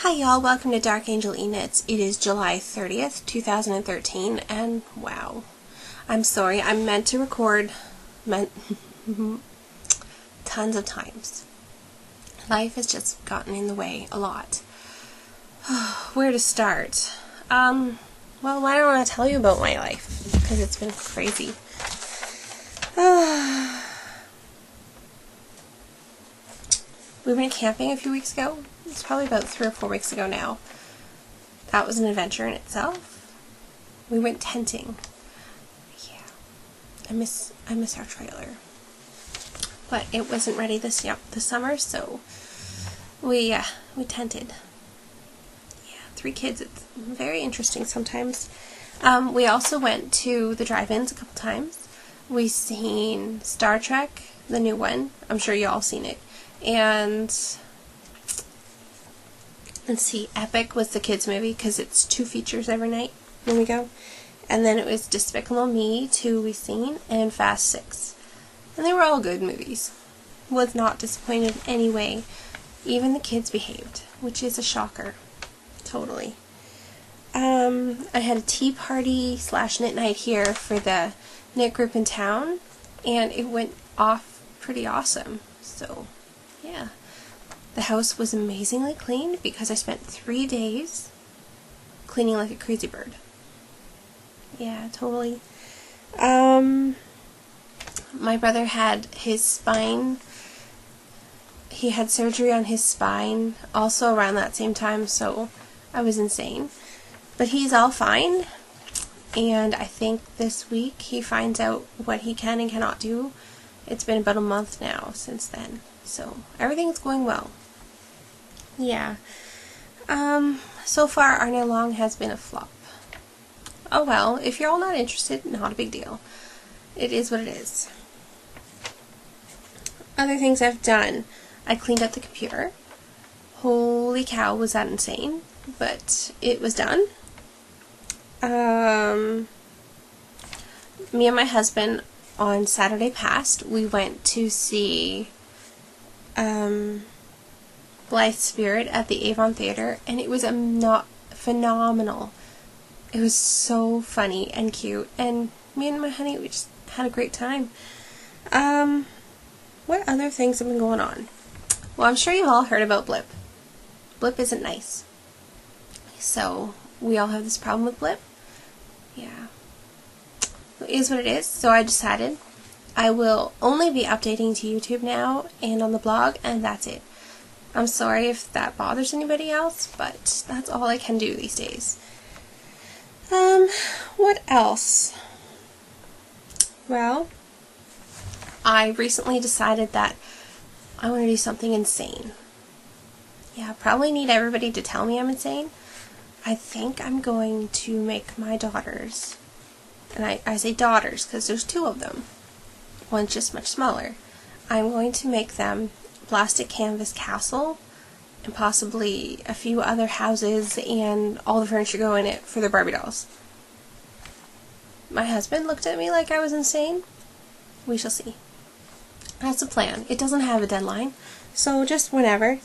Hi y'all, welcome to Dark Angel E-Knits. It is July 30th, 2013, and wow. I'm sorry, I meant to record tons of times. Life has just gotten in the way a lot. Where to start? Well, why don't I tell you about my life? Because it's been crazy. We went camping a few weeks ago. It's probably about 3 or 4 weeks ago now. That was an adventure in itself. We went tenting. Yeah, I miss our trailer, but it wasn't ready this summer, so we tented. Yeah, 3 kids. It's very interesting sometimes. We also went to the drive-ins a couple times. We seen Star Trek, the new one. I'm sure you all seen it. And let's see, Epic was the kids' movie because it's 2 features every night when we go. And then it was Despicable Me 2 we seen, and Fast 6. And they were all good movies. Was not disappointed in any way. Even the kids behaved, which is a shocker. Totally. I had a tea party / knit night here for the knit group in town, and it went off pretty awesome. So, yeah. The house was amazingly cleaned because I spent 3 days cleaning like a crazy bird. Yeah, totally. My brother had his spine. He had surgery on his spine also around that same time, so I was insane. But he's all fine, and I think this week he finds out what he can and cannot do. It's been about a month now since then, so everything's going well. Yeah. So far our knit along has been a flop. Oh well, if you're all not interested, not a big deal. It is what it is. Other things I've done. I cleaned up the computer. Holy cow, was that insane. But it was done. Me and my husband on Saturday past, we went to see Blythe Spirit at the Avon Theater, and it was phenomenal. It was so funny and cute, and me and my honey, we just had a great time. What other things have been going on? Well, I'm sure you've all heard about Blip. Blip isn't nice. So, we all have this problem with Blip. Yeah. It is what it is, so I decided I will only be updating to YouTube now and on the blog, and that's it. I'm sorry if that bothers anybody else, but that's all I can do these days. What else? Well, I recently decided that I want to do something insane. Yeah, I probably need everybody to tell me I'm insane. I think I'm going to make my daughters, and I say daughters because there's 2 of them. One's just much smaller. I'm going to make them plastic canvas castle, and possibly a few other houses and all the furniture go in it for their Barbie dolls. My husband looked at me like I was insane. We shall see. That's the plan. It doesn't have a deadline, so just whenever.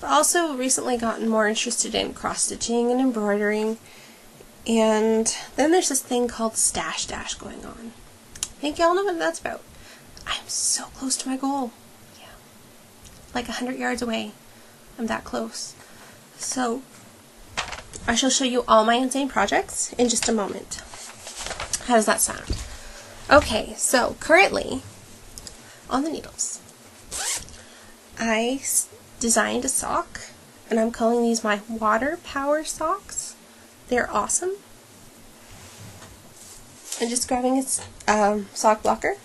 I've also recently gotten more interested in cross-stitching and embroidering, and then there's this thing called Stash Dash going on. I think y'all know what that's about. I'm so close to my goal. Yeah. Like 100 yards away. I'm that close. So, I shall show you all my insane projects in just a moment. How does that sound? Okay, so currently, on the needles, I designed a sock, and I'm calling these my water power socks. They're awesome. I'm just grabbing a sock blocker.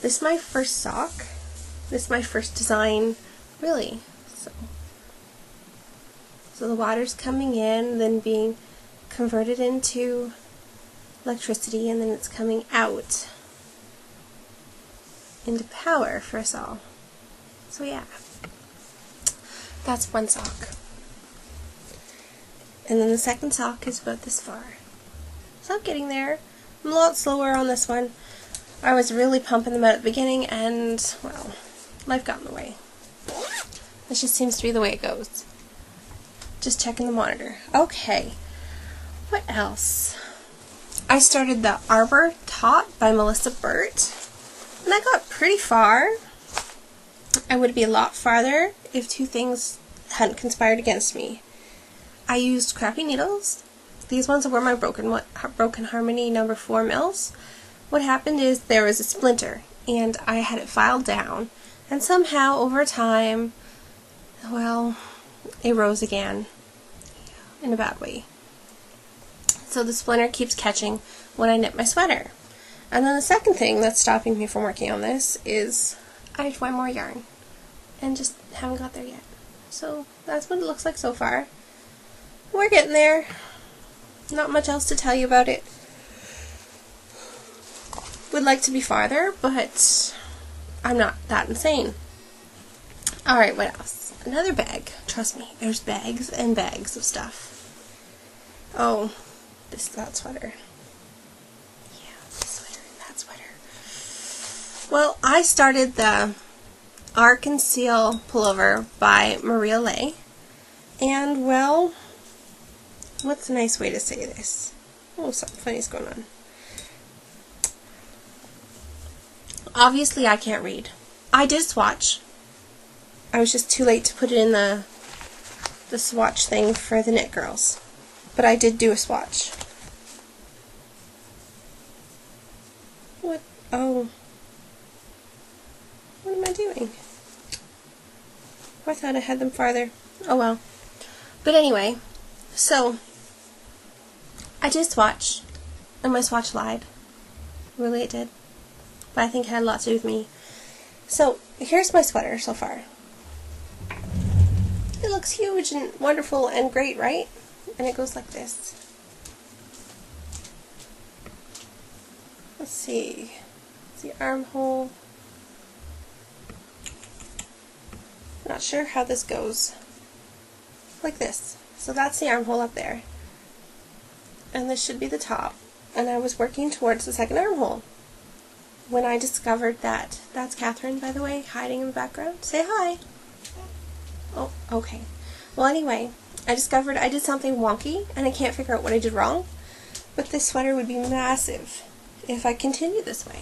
This is my first sock. This is my first design, really. So the water's coming in, then being converted into electricity, and then it's coming out into power for us all. So yeah, that's one sock. And then the second sock is about this far. So I'm getting there. I'm a lot slower on this one. I was really pumping them out at the beginning, and, well, life got in the way. This just seems to be the way it goes. Just checking the monitor. Okay. What else? I started the Arbor Top by Melissa Burt, and I got pretty far. I would be a lot farther if two things hadn't conspired against me. I used crappy needles. These ones were my Broken Harmony number 4 mils. What happened is there was a splinter, and I had it filed down, and somehow over time, well, it rose again in a bad way. So the splinter keeps catching when I knit my sweater. And then the second thing that's stopping me from working on this is I have to buy more yarn, and just haven't got there yet. So that's what it looks like so far. We're getting there. Not much else to tell you about it. Would like to be farther, but I'm not that insane. Alright, what else? Another bag. Trust me, there's bags and bags of stuff. Oh, that sweater. Yeah, this sweater and that sweater. Well, I started the Arc and Seal pullover by Maria Leigh, and well, what's a nice way to say this? Oh, something funny's going on. Obviously, I can't read. I did swatch. I was just too late to put it in the swatch thing for the Knit Girls. But I did do a swatch. What? Oh. What am I doing? I thought I had them farther. Oh well. But anyway, so I did swatch, and my swatch lied. Really, it did. But I think it had a lot to do with me. So, here's my sweater so far. It looks huge and wonderful and great, right? And it goes like this. Let's see. It's the armhole. Not sure how this goes. Like this. So that's the armhole up there. And this should be the top. And I was working towards the second armhole when I discovered that, that's Catherine, by the way, hiding in the background. Say hi. Oh, okay. Well, anyway, I discovered I did something wonky, and I can't figure out what I did wrong. But this sweater would be massive if I continued this way,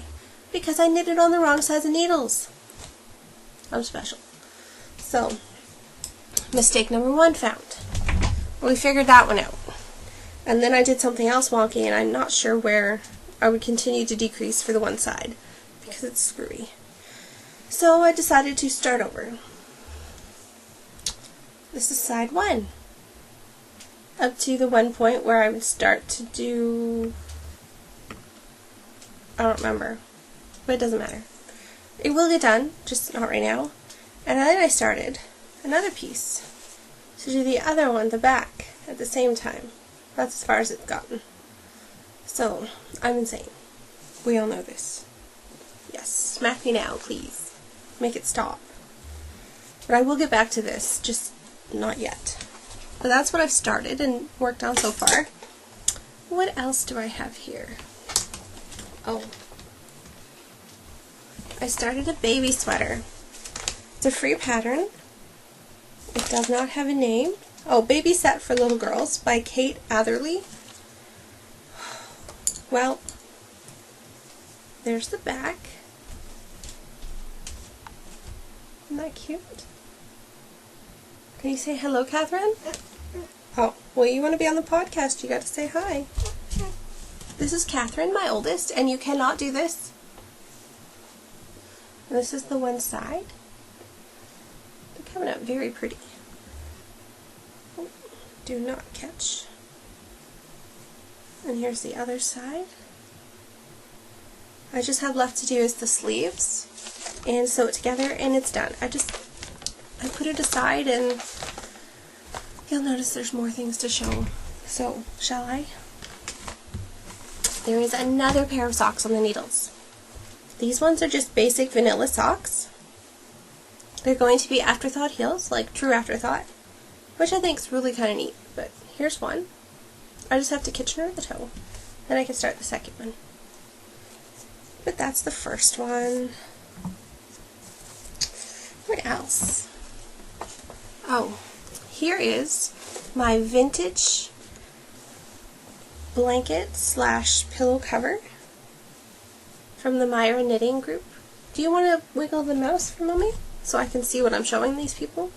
because I knitted on the wrong size of needles. I'm special. So, mistake number 1 found. We figured that one out. And then I did something else wonky, and I'm not sure where I would continue to decrease for the one side, because it's screwy. So I decided to start over. This is side 1. Up to the one point where I would start to do, I don't remember, but it doesn't matter. It will get done, just not right now. And then I started another piece to do the other one, the back, at the same time. That's as far as it's gotten. So, I'm insane. We all know this. Yes, smack me now, please. Make it stop. But I will get back to this, just not yet. But that's what I've started and worked on so far. What else do I have here? Oh. I started a baby sweater. It's a free pattern. It does not have a name. Oh, Baby Set for Little Girls by Kate Atherley. Well, there's the back. Isn't that cute? Can you say hello, Catherine? Oh, well, you want to be on the podcast, you got to say hi. This is Catherine, my oldest, and you cannot do this. This is the one side. They're coming out very pretty. Oh, do not catch. And here's the other side. I just have left to do is the sleeves and sew it together, and it's done. I put it aside, and you'll notice there's more things to show. So, shall I? There is another pair of socks on the needles. These ones are just basic vanilla socks. They're going to be afterthought heels, like true afterthought, which I think is really kind of neat. But here's one. I just have to Kitchener the toe. Then I can start the second one. But that's the first one. What else? Oh, here is my vintage blanket / pillow cover from the Myra Knitting Group. Do you want to wiggle the mouse for a moment so I can see what I'm showing these people?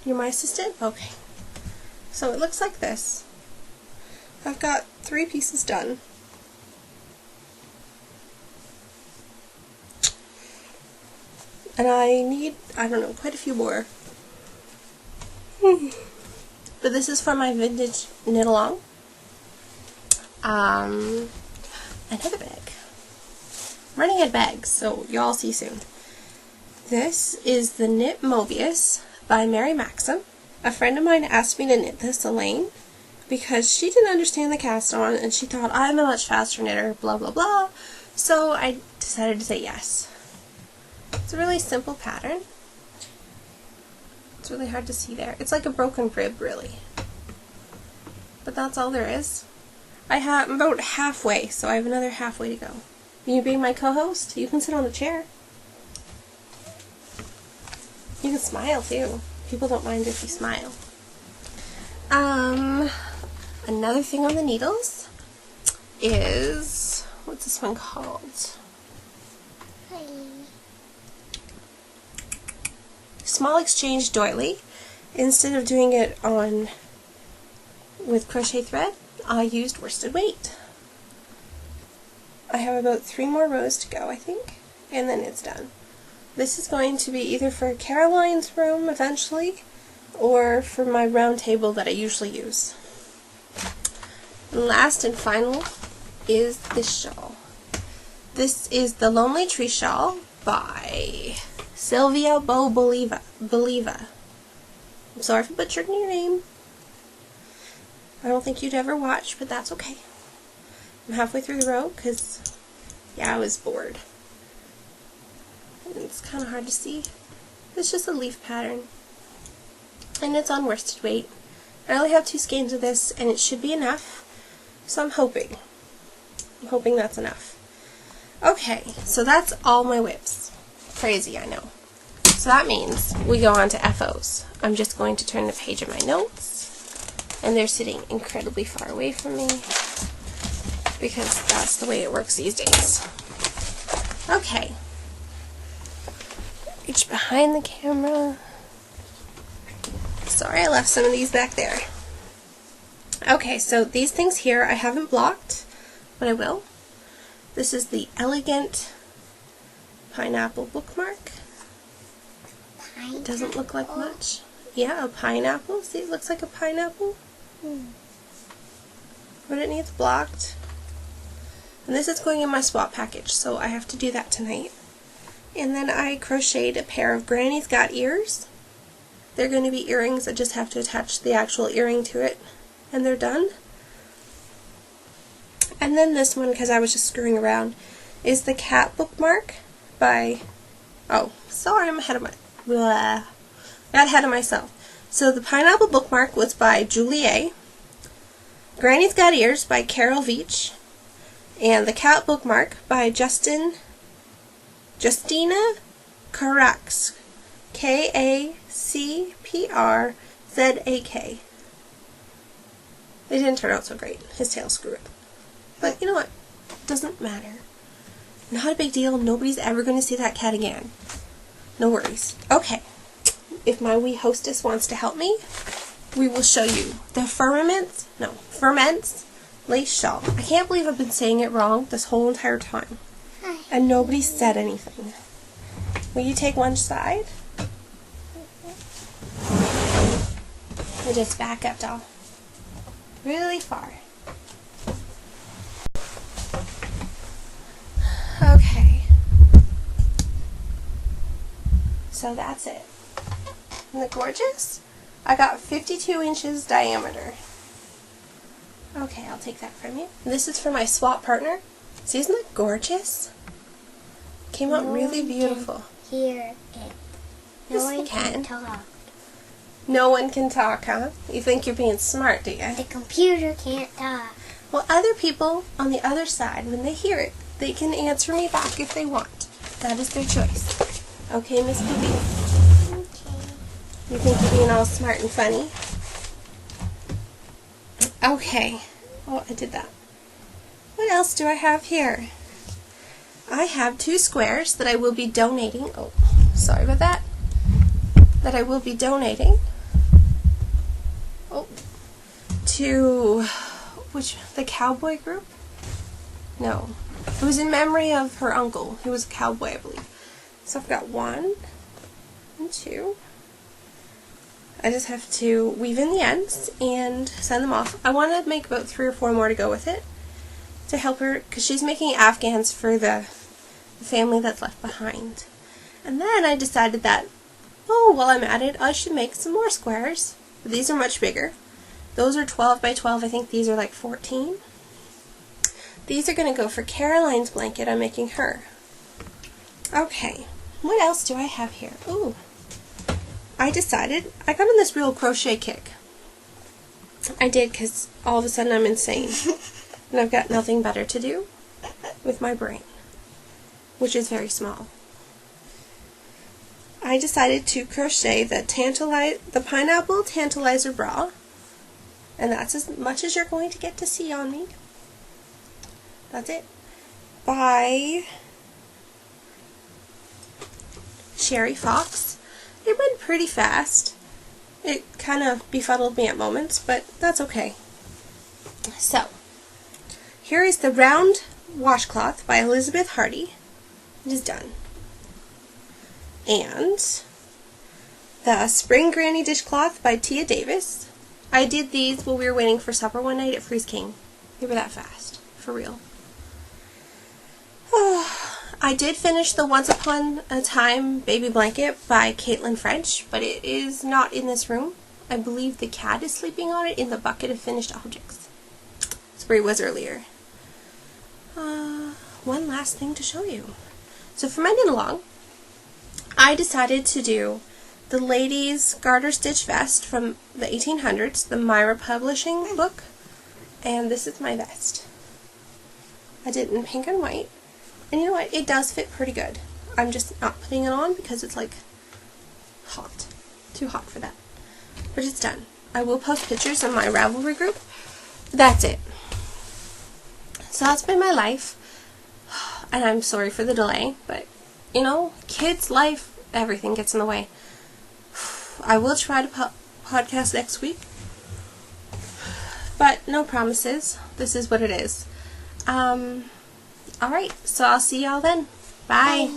You're my assistant? Okay. So it looks like this. I've got 3 pieces done. And I need, I don't know, quite a few more. But this is for my vintage knit along. Another bag. I'm running out of bags, so y'all see soon. This is the Knit Mobius by Mary Maxim. A friend of mine asked me to knit this, Elaine, because she didn't understand the cast on and she thought I'm a much faster knitter, blah blah blah. So I decided to say yes. It's a really simple pattern. It's really hard to see there. It's like a broken rib, really. But that's all there is. I'm about halfway, so I have another halfway to go. You being my co-host, you can sit on the chair. You can smile too. People don't mind if you smile. Another thing on the needles is, what's this one called? Small exchange doily. Instead of doing it on with crochet thread, I used worsted weight. I have about 3 more rows to go, I think, and then it's done. This is going to be either for Caroline's room eventually, or for my round table that I usually use. And last and final is this shawl. This is the Lonely Tree Shawl by Sylvia Believa. I'm sorry for butchering your name. I don't think you'd ever watch, but that's okay. I'm halfway through the row because, yeah, I was bored. And it's kind of hard to see. It's just a leaf pattern. And it's on worsted weight. I only have 2 skeins of this, and it should be enough. So I'm hoping. I'm hoping that's enough. Okay, so that's all my whips. Crazy, I know. So that means we go on to FOs. I'm just going to turn the page of my notes. And they're sitting incredibly far away from me, because that's the way it works these days. Okay. Reach behind the camera. Sorry, I left some of these back there. Okay, so these things here I haven't blocked, but I will. This is the Elegant Pineapple bookmark. It doesn't look like much. Yeah, a pineapple. See, it looks like a pineapple. But it needs blocked. And this is going in my swap package, so I have to do that tonight. And then I crocheted a pair of Granny's Got Ears. They're going to be earrings. I just have to attach the actual earring to it, and they're done. And then this one, because I was just screwing around, is the Cat bookmark by, oh, sorry, I'm ahead of got ahead of myself. So the Pineapple bookmark was by Julie. Granny's Got Ears by Carol Veach, and the Cat bookmark by Justina Carax, Kacprzak. It didn't turn out so great. His tail screwed up. But you know what? Doesn't matter. Not a big deal. Nobody's ever going to see that cat again. No worries. Okay. If my wee hostess wants to help me, we will show you the Firmaments Lace shawl. I can't believe I've been saying it wrong this whole entire time. And nobody said anything. Will you take one side? And just back up, doll. Really far. Okay. So that's it. Isn't it gorgeous? I got 52 inches diameter. Okay, I'll take that from you. This is for my swap partner. See, isn't it gorgeous? Came out really beautiful. Hear it. No one can talk. No one can talk, huh? You think you're being smart, do you? The computer can't talk. Well, other people on the other side, when they hear it, they can answer me back if they want. That is their choice. Okay, Miss Poopy? Okay. You think you're being all smart and funny? Okay. Oh, I did that. What else do I have here? I have 2 squares that I will be donating. Oh, sorry about that. That I will be donating. Oh, to the cowboy group? No. It was in memory of her uncle, who was a cowboy, I believe. So I've got 1 and 2. I just have to weave in the ends and send them off. I want to make about 3 or 4 more to go with it to help her, because she's making afghans for the family that's left behind. And then I decided that, oh, while I'm at it, I should make some more squares. But these are much bigger. Those are 12 by 12. I think these are like 14. These are going to go for Caroline's blanket. I'm making her. Okay. What else do I have here? Ooh. I decided, I got on this real crochet kick. I did, because all of a sudden I'm insane. And I've got nothing better to do with my brain, which is very small. I decided to crochet the pineapple tantalizer bra, and that's as much as you're going to get to see on me. That's it. By Sherry Fox. It went pretty fast. It kind of befuddled me at moments, but that's okay. So, here is the round washcloth by Elizabeth Hardy. It is done. And the spring granny dishcloth by Tia Davis. I did these while we were waiting for supper one night at Freeze King. They were that fast, for real. I did finish the Once Upon a Time baby blanket by Caitlin French, but it is not in this room. I believe the cat is sleeping on it in the bucket of finished objects. That's where he was earlier. One last thing to show you. So for my knit along, I decided to do the ladies' garter stitch vest from the 1800s, the Myra Publishing book, and this is my vest. I did it in pink and white. And you know what? It does fit pretty good. I'm just not putting it on because it's like hot. Too hot for that. But it's done. I will post pictures on my Ravelry group. That's it. So that's been my life. And I'm sorry for the delay, but you know, kids' life, everything gets in the way. I will try to podcast next week. But no promises. This is what it is. Alright, so I'll see y'all then. Bye.